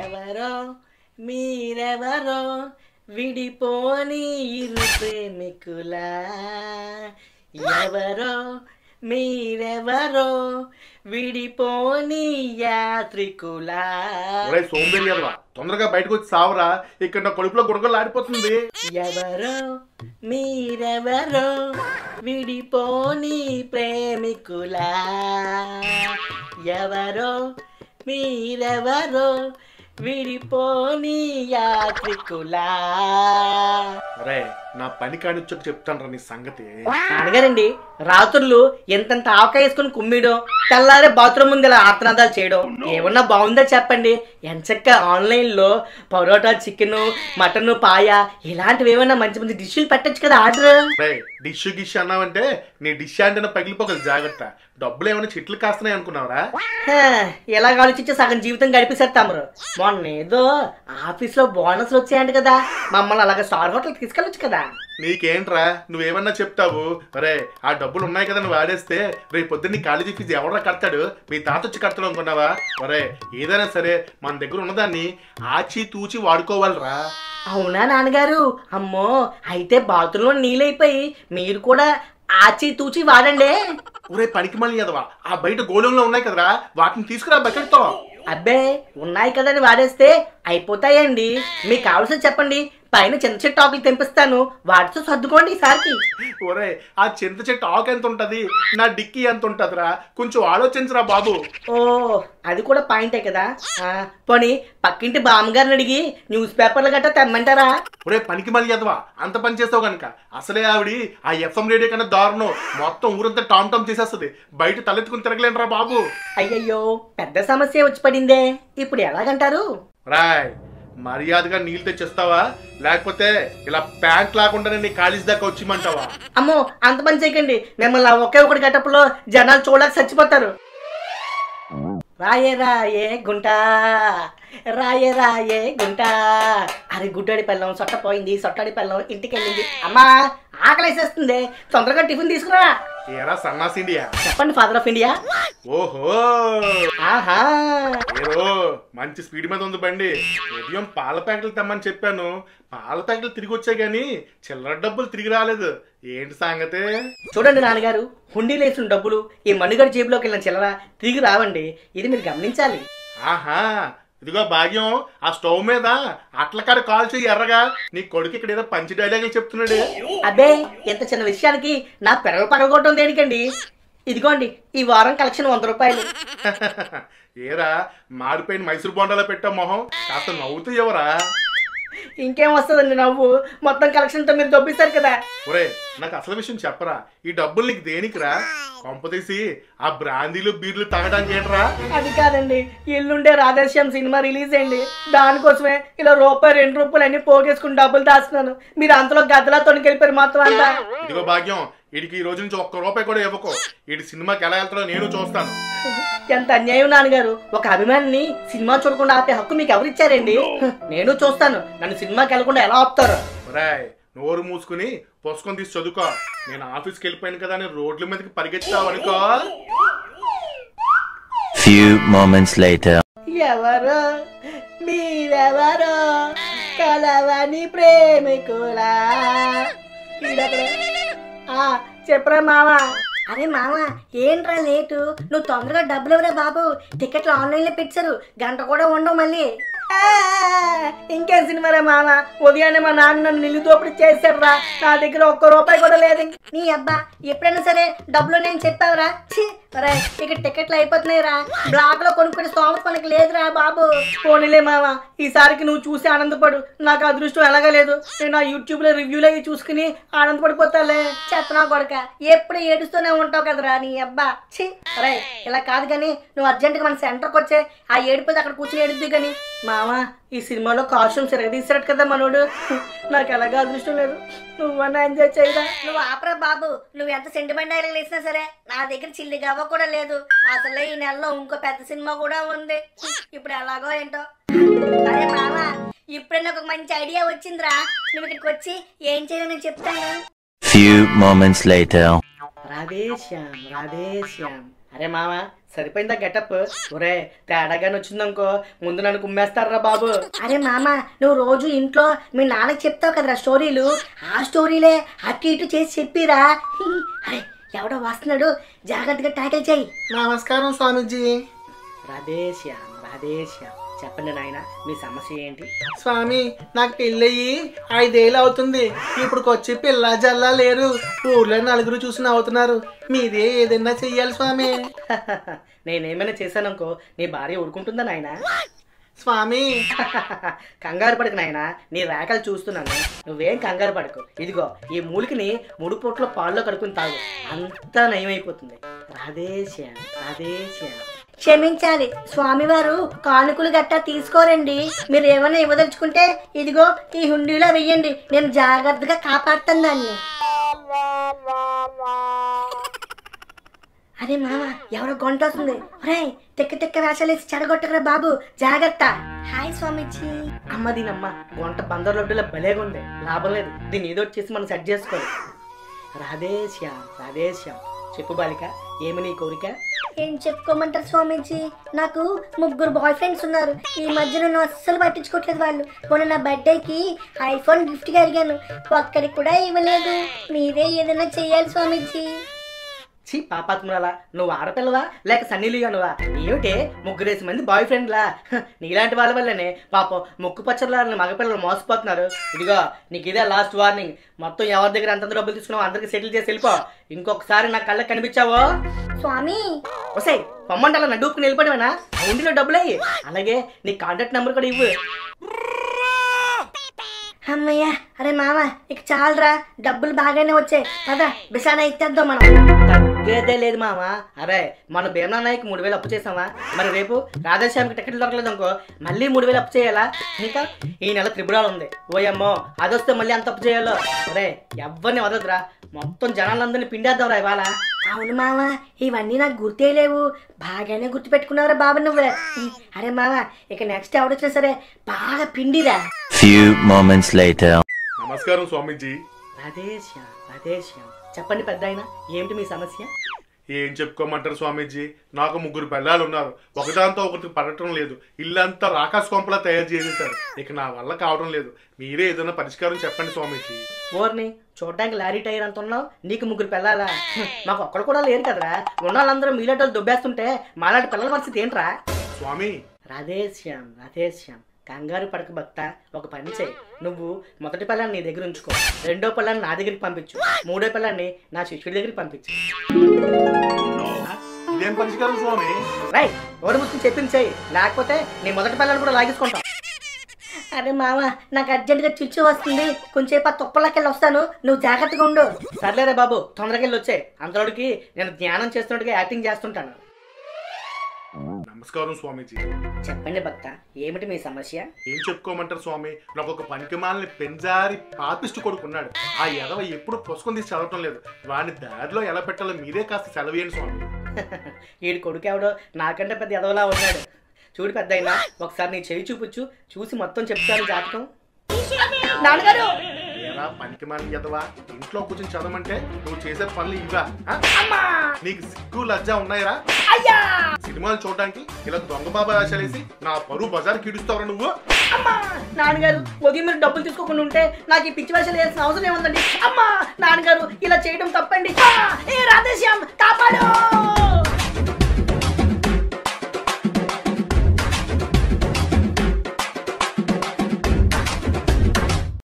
ఎవరో మీరెవరో విడిపోని ఇరు ప్రేమికులా, ఎవరో మీరెవరో విడిపోని యాత్రికులా. సోంబేరియల్వా తొందరగా బయటకు వచ్చి సావరా, ఇక్కడ నా కడుపులో గుడగలు ఆడిపోతుంది. ఎవరో మీరెవరో విడిపోని ప్రేమికులా, ఎవరో మీరెవరో విడిపోని యాత్రికులా. రే నా పని కానిచ్చొక చెప్తాను నీ సంగతి. నాన్నగారండి, రాత్రులు ఎంతంత ఆవకాయ వేసుకుని కుమ్మియడం, తెల్లారే బాత్రూమ్ ముందు ఇలా ఆర్తనాదాలు చేయడం ఏమన్నా బాగుందా చెప్పండి. ఎంచక్క ఆన్లైన్లో పరోటా, చికెన్, మటన్, పాయ ఇలాంటివి ఏమన్నా మంచి మంచి డిష్లు పెట్టచ్చు కదా ఆర్డర్. డిష్ గిష్ అన్నావంటే నీ డిష్ అంటే పగిలిపోగలి, జాగ్రత్త. డబ్బులు ఏమైనా చెట్లు కాస్తున్నాయి అనుకున్నావరా? ఎలా ఆలోచించి సగం జీవితం గడిపేశారు తమరు. మొన్న ఏదో ఆఫీస్ లో బోనస్లు వచ్చాయంట కదా, మమ్మల్ని అలాగే స్టార్ హోటల్ తీసుకెళ్ళొచ్చు కదా. నీకేంట్రా, నువ్వేమన్నా చెప్తావు. అరే ఆ డబ్బులు ఉన్నాయి కదా, నువ్వు వాడేస్తే రేపు పొద్దున్న నీ కాలేజీ ఫీజు ఎవడరా కడతాడు? మీ తాత వచ్చి కడతాడు అనుకున్నావా? అరే ఏదైనా సరే మన దగ్గర ఉన్నదాన్ని ఆచి తూచి వాడుకోవాలరా. అవునా నాన్నగారు? అమ్మో, అయితే బాత్రూంలో నీళ్ళైపోయి మీరు కూడా ఆచి తూచి వాడండి. ఊరే పనికి మళ్ళీ ఎదవా, ఆ బయట గోళంలో ఉన్నాయి కదరా, వాటిని తీసుకురా బకెట్తో. అబ్బే ఉన్నాయి కదని వాడేస్తే అయిపోతాయండి. మీకు కావాల్సింది చెప్పండి, పైన చింత చెట్టు ఆకులు తెంపిస్తాను, వాటితో సర్దుకోండి ఈసారికి. ఒరే ఆ చింత చెట్టు ఆకు ఎంత ఉంటది, నా డిక్కీ ఎంత ఉంటదిరా, కొంచెం ఆలోచించరా బాబు. ఓ అది కూడా పాయింటే కదా. పోనీ పక్కింటి బామ్మగారిని అడిగి న్యూస్ పేపర్లు గట్టా తెమ్మంటారా? ఒరే పనికి మళ్ళీ ఎదవా, అంత పని చేస్తావు కనుక అసలే ఆవిడి ఆ ఎఫ్ఎం రేడియో కన్నా దారుణం, మొత్తం ఊరంతా టామ్ టామ్ చేసేస్తుంది, బయట తలెత్తుకుని తిరగలేనరా బాబు. అయ్యయ్యో పెద్ద సమస్య వచ్చి పడిందే, ఇప్పుడు ఎలాగంటారు? రాయ్ మర్యాదగా నీళ్ళు తెచ్చిస్తావా, లేకపోతే ఇలా ప్యాంట్ లాకుండానే నీ కాలేజ్ దాకా వచ్చిమంటావా? అమ్మో అంత పని చేయకండి, మిమ్మల్ని ఒకే ఒకటి గట్టపులో జనాలు చూడలేక చచ్చిపోతారు. రాయే రాయే గుంట, రాయే రాయే గుంట, అరే గుడ్డాడి పెళ్ళం సొట్ట పోయింది, సొట్టాడి పెళ్ళం ఇంటికి వెళ్ళింది. అమ్మా ఆకలేసేస్తుంది, తొందరగా టిఫిన్ తీసుకురా. ఏరా సన్నాసి ఇండియా, చెప్పండి ఫాదర్ ఆఫ్ ఇండియా. ఓహో ఆహా ఏరో మంచి స్పీడ్ మీద ఉంది బండి. ఉదయం పాల ప్యాకెట్లు తెమ్మని చెప్పాను, పాల ప్యాకెట్లు తిరిగి వచ్చాయి గానీ చిల్లర డబ్బులు తిరిగి రాలేదు. ఏంటి సంగతి? చూడండి నాన్నగారు, హుండీలో వేసిన డబ్బులు ఈ మనుగడ జేబులోకి వెళ్ళిన చిల్లర తిరిగి రావండి, ఇది మీరు గమనించాలి. ఆహా ఇదిగో భాగ్యం, ఆ స్టవ్ మీద అట్లకాడ కాల్ చేయి ఎర్రగా, నీ కొడుకు ఇక్కడ ఏదో పంచి డైలాగులు చెప్తున్నాడు. అబ్బే ఎంత చిన్న విషయానికి నా పెరలు పగలగొట్టడం దేనికండి? ఇదిగోండి ఈ వారం కలెక్షన్ 100 రూపాయలు. ఏరా మాడిపోయిన మైసూర్ బొండాలో పెట్టా మొహం, కాస్త నవ్వుతూ ఎవరా? ఇంకేం వస్తుందండి నవ్వు, మొత్తం కలెక్షన్తో మీరు దొబ్బిస్తారు కదా. ఒరే నాకు అసలు విషయం చెప్పరా, ఈ డబ్బులు నీకు దేనికిరా? కొంపతీసి ఆ బ్రాందీలు బీర్లు తాగడానికి ఏంట్రా? అది కాదండి, ఎల్లుండే రాధేశ్యామ్ సినిమా రిలీజ్ అయింది, దానికోసమే ఇలా రూపాయి 2 రూపాయలు అన్ని పోగేసుకుని డబ్బులు దాస్తున్నాను. మీరు అంతలో గద్దలా తొనికెళ్ళిపోయారు మొత్తం అంతా. ఇదిగో భాగ్యం, వీడికి ఈ రోజు నుంచి 1 రూపాయి కూడా ఇవ్వకో, వీడి సినిమాకి ఎలా వెళ్తాడో నేను చూస్తాను. ఎంత అన్యాయం నాన్నగారు, ఒక అభిమానిని సినిమా చూడకుండా ఆపే హక్కు మీకు ఎవరిచ్చారండి? నేను చూస్తాను నన్ను సినిమాకి వెళ్ళకుండా ఎలా ఆపుతారు. నోరు మూసుకుని పుస్తకం తీసి చదువుకో, నేను ఆఫీస్కి వెళ్ళిపోయాను కదా అని రోడ్ల మీదకి పరిగెత్తావు అనుకో. ఎవరో మీరెవరో కలవని ప్రేమికులా. చెప్పరా మావా? అరే మామ ఏంట్రా లేటు, నువ్వు తొందరగా డబ్బులు ఇవ్వరా బాబు, టికెట్లు ఆన్లైన్లో పెట్టారు, గంట కూడా ఉండవు మళ్ళీ. ఇంకేం సినిమారా మామ, ఉదయాన్నే మా నాన్న నన్ను నిల్లు దోపిడి చేశారా, నా దగ్గర 1 రూపాయి కూడా లేదు. నీ అబ్బా ఎప్పుడైనా సరే డబ్బులు నేను చెప్పావురా? ఇక్కడ టికెట్లు అయిపోతున్నాయిరా, బ్లాక్ లో కొనుక్కునే స్తోమత మనకి లేదురా బాబు. పోనీలే మామ, ఈసారికి నువ్వు చూసి ఆనందపడు, నాకు అదృష్టం ఎలాగా లేదు, నేను నా యూట్యూబ్ లో రివ్యూలు అవి చూసుకుని ఆనందపడిపోతాలే. చెత్తనా కొడక ఎప్పుడు ఏడుస్తూనే ఉంటావు కదరా నీ అబ్బా. అరే ఇలా కాదు కానీ నువ్వు అర్జెంటుగా మన సెంటర్కి వచ్చే, ఆ ఏడిపోతే అక్కడ కూర్చొని ఏడుద్ది కానీ. మామా ఈ సినిమాలో కాస్ట్యూమ్స్ ఎరగదీసాడు కదా మనోడు, నాకు ఎలాగా అదృష్టం లేదు, నువ్వన్నా ఎంజాయ్ చేయదా. నువ్వు ఆపరా బాబు, నువ్వు ఎంత సెంటిమెంట్ డైలాగ్ వేసినా సరే నా దగ్గర చిల్లి గవ్వ కూడా లేదు. అసలే ఈ నెలలో ఇంకో పెద్ద సినిమా కూడా ఉంది, ఇప్పుడు ఎలాగో ఏంటో. అరే మామ ఇప్పుడే నాకు ఒక మంచి ఐడియా వచ్చిందిరా, నువ్వు ఇక్కడికి వచ్చి ఏం చేయాలో నేను చెప్తాను. Few moments later. Radhe Shyam Radhe Shyam అరే మామ సరిపోయిందా గెటప్? ఒరే తేడాగానే వచ్చిందనుకో ముందు నన్ను కుమ్మేస్తారా బాబు. అరే మామ నువ్వు రోజు ఇంట్లో మీ నాన్నకి చెప్తావు కదరా స్టోరీలు, ఆ స్టోరీలే అటు ఇటు చేసి చెప్పిరా. అరే ఎవడో వస్తున్నాడు, జాగ్రత్తగా ట్యాకిల్ చేయి. నమస్కారం స్వామీజీ. రాధేశ్యామ్ రాధేశ్యామ్, చెప్పండి నాయన మీ సమస్య ఏంటి? స్వామి నాకు పెళ్ళయి 5 ఏళ్ళు అవుతుంది. ఇప్పుడుకొచ్చి పిల్ల జల్లా లేరు. ఊర్లో నలుగురు చూసి నవ్వుతున్నారు. మీరే ఏదైనా చెయ్యాలి స్వామి. నేనేమైనా చేశాననుకో నీ భార్య ఊరుకుంటుందా నాయన? స్వామి కంగారు పడకు నాయన, నీ రేఖలు చూస్తున్నాను, నువ్వేం కంగారు పడకు. ఇదిగో ఈ మూలికని 3 పూట్ల పాల్లో కడుక్కుని తాగు, అంతా నయమైపోతుంది. రాధేశ్యామ్ రాధేశ్యామ్. క్షమించాలి స్వామివారు కానుకలు గట్టా తీసుకోరండి. మీరు ఏమైనా ఇవ్వదలుచుకుంటే ఇదిగో ఈ హుండీలో వెయ్యండి, నేను జాగ్రత్తగా కాపాడుతాను దాన్ని. అరే మామ ఎవరో గొంట వస్తుంది. ఒరే తెక్క తెక్క వేషాలేసి చెడగొట్టకరా బాబు, జాగ్రత్త. హాయ్ స్వామిజీ. అమ్మ దీనమ్మ గొంట బందర్ లడ్డులా భలేగా ఉంది, లాభం లేదు, దీన్ని ఏదో చేసి మనం సెట్ చేసుకోవాలి. రాధేశ్యామ్ రాధేశ్యామ్. చెప్పు బాలిక, ఏమి నీ కోరిక? ఏం చెప్పుకోమంటారు స్వామీజీ, నాకు 3 బాయ్ ఫ్రెండ్స్ ఉన్నారు. ఈ మధ్య నన్ను అస్సలు పట్టించుకోవట్లేదు వాళ్ళు. మొన్న నా బర్త్డేకి ఐఫోన్ గిఫ్ట్గా అడిగాను, ఒక్కడికి కూడా ఇవ్వలేదు. మీరే ఏదైనా చెయ్యాలి స్వామీజీ. చీ పాపాత్మురాలా, నువ్వు ఆడపిల్లవా లేక సన్నీలుగానువా? ఏమిటే 3 మంది బాయ్ ఫ్రెండ్లా? నీలాంటి వాళ్ళ వల్లనే పాపం ముక్కు పచ్చల మగపిల్లలు మోసపోతున్నారు. ఇదిగో నీకు ఇదే లాస్ట్ వార్నింగ్. మొత్తం ఎవరి దగ్గర అంత డబ్బులు తీసుకున్నావు అందరికి సెటిల్ చేసి వెళ్ళిపో. ఇంకొకసారి నా కళ్ళకి కనిపించావో స్వామి వసాయి పొమ్మంటాల నా డూపుకుని వెళ్ళిపోయావేనా? ఉండిలో డబ్బులయ్యి, అలాగే నీ కాంటాక్ట్ నెంబర్ కూడా ఇవ్వు. అమ్మయ్యా. అరే మామ ఇక చాలరా, డబ్బులు బాగానే వచ్చాయి కదా, బిసానా ఇచ్చేద్దాం మనం. తగ్గేదే లేదు మామ. అరే మన భీమనాయకి 3000 అప్పు చేసామా, మరి రేపు రాధేశ్యామికి టికెట్లు దొరకలేదు అనుకో మళ్ళీ 3000 అప్పు చేయాలా? ఇంకా ఈ నెల త్రిపురాలు ఉంది, ఓయమ్మో అదొస్తే మళ్ళీ అంత అప్పు చేయాలో. అరే ఎవరిని వదలదురా, మొత్తం జనాలందరినీ పిండేద్దాంరా ఇవాళ. అవును మామ ఇవన్నీ నాకు గుర్తే లేవు, బాగానే గుర్తు పెట్టుకున్నావురా బాబు నువ్వే. అరే మామ ఇక నెక్స్ట్ ఎవడొచ్చినా సరే బాగా పిండిరా. Few moments later. నమస్కారం స్వామీజీ. రాధేశ్యామ్ రాధేశ్యామ్. చెప్పండి పెద్ద ఆయన, ఏమిటి మీ సమస్య? ఏం చెప్పుకోమంటారు స్వామీజీ, నాకు 3 పిల్లలు ఉన్నారు, ఒకదాంతో ఒకటి పడటం లేదు, ఇల్లంతా రాకాస్ కొంపలా తయారు చేసేసారు. ఇక నా వల్ల కావడం లేదు, మీరే ఏదైనా పరిష్కారం చెప్పండి స్వామీజీ. ఓర్ని చూడడానికి లారీ టైర్ అంత ఉన్నావు, నీకు 3 పిల్లలా? మాకు ఒక్కడు కూడా లేరు కదరా, ఉన్న వాళ్ళందరూ మీలాంటి దుబ్బేస్తుంటే మాలాంటి పిల్లల పరిస్థితి ఏంట్రా? స్వామి రాధేశ్యామ్ రాధేశ్యామ్. కంగారు పడక భక్త, ఒక పని చేయి. నువ్వు మొదటి పిల్లాన్ని నీ దగ్గర ఉంచుకో, 2వ పిల్లాన్ని నా దగ్గరికి పంపించు, 3వ పిల్లాన్ని నా శిష్యుడి దగ్గరికి పంపించు. ఇదేం పరిష్కారం స్వామి? రైట్, ఓడి ముసుకుని చెప్పింది చెయ్యి, లేకపోతే నీ మొదటి పిల్లని కూడా లాగేసుకుంటాం. అరే మామ నాకు అర్జెంటుగా చిచ్చు వస్తుంది, కొంచెం తుప్పలకెళ్ళి వస్తాను, నువ్వు జాగ్రత్తగా ఉండు. సర్లేరే బాబు తొందరగా వెళ్ళి వచ్చాయి, అంతలోడికి నేను ధ్యానం చేస్తున్నట్టుగా యాక్టింగ్ చేస్తుంటాను. నమస్కారం స్వామీజీ. చెప్పండి భక్త, ఏమిటి మీ సమస్య? ఏం చెప్పుకోమంటారు స్వామి, నాకు ఒక పనికిమాలని పెంజారి పాపిష్టి కొడుకున్నాడు. ఆ ఎదవ ఎప్పుడు పుస్తకం తీసి చదవటం లేదు, వాడిని దారిలో ఎలా పెట్టాలో మీరే కాస్త సెలవేయండి స్వామి. వీడి కొడుకు ఎవడో నాకంటే పెద్ద ఎదవలా ఉన్నాడు. చూడు పెద్ద అయినా ఒకసారి నీ చెయ్యి చూపుచ్చు, చూసి మొత్తం చెప్తాను జాతకం. నాన్నగారు పనికిమాలి ఎదవా, ఇంట్లో కూర్చొని చదవమంటే నువ్వు చేసే పనులు ఇవా? నీకు సిగ్గు లజ్జ ఉన్నాయిరా? సినిమాలు చూడడానికి ఇలా దొంగ బాబా వేషాలేసి నా పరువు బజార్ కిడుస్తావరా నువ్వు? నాన్నగారు ఉదయం మీరు డబ్బులు తీసుకోకుండా ఉంటే నాకు ఈ పిచ్చి వేషాలు వేయాల్సిన అవసరం ఏముందండి? అమ్మా నాన్నగారు ఇలా చేయడం తప్పండి. రాధేశ్యామ్ కాపాడు.